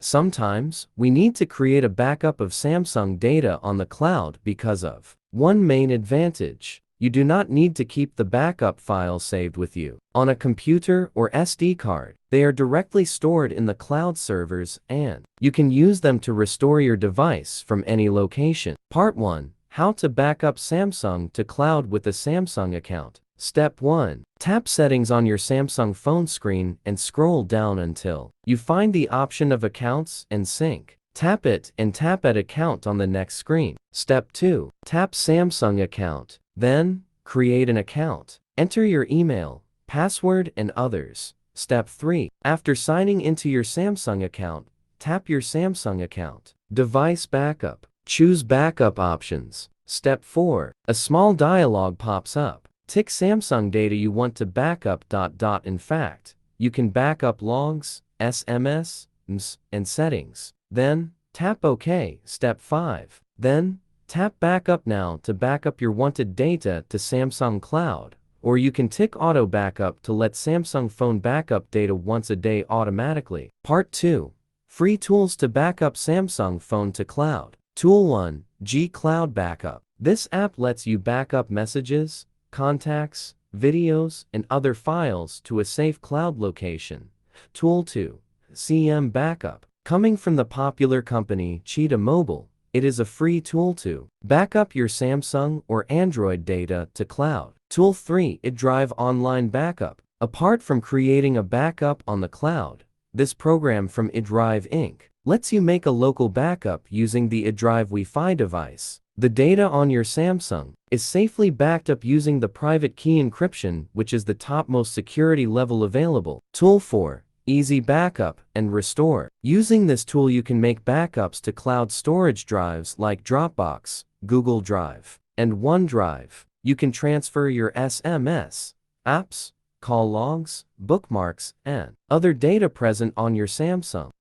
Sometimes, we need to create a backup of Samsung data on the cloud because of one main advantage. You do not need to keep the backup files saved with you on a computer or SD card. They are directly stored in the cloud servers and you can use them to restore your device from any location. Part 1. How to backup Samsung to cloud with a Samsung account. Step 1. Tap Settings on your Samsung phone screen and scroll down until you find the option of Accounts and Sync. Tap it and tap Add Account on the next screen. Step 2. Tap Samsung Account. Then, create an account. Enter your email, password, and others. Step 3. After signing into your Samsung account, tap your Samsung account. Device Backup. Choose Backup Options. Step 4. A small dialog pops up. Tick Samsung data you want to backup. In fact, you can backup logs, SMS, and settings. Then, tap OK. Step 5. Then, tap Backup Now to backup your wanted data to Samsung Cloud, or you can tick Auto Backup to let Samsung Phone backup data once a day automatically. Part 2. Free tools to backup Samsung Phone to cloud. Tool 1. G Cloud Backup. This app lets you backup messages, contacts, videos, and other files to a safe cloud location. Tool 2. CM Backup. Coming from the popular company Cheetah Mobile, it is a free tool to backup your Samsung or Android data to cloud. Tool 3. iDrive Online Backup. Apart from creating a backup on the cloud, this program from iDrive Inc. lets you make a local backup using the iDrive Wi-Fi device. The data on your Samsung is safely backed up using the private key encryption, which is the topmost security level available. Tool 4. Easy Backup and Restore. Using this tool you can make backups to cloud storage drives like Dropbox, Google Drive, and OneDrive. You can transfer your SMS, apps, call logs, bookmarks, and other data present on your Samsung.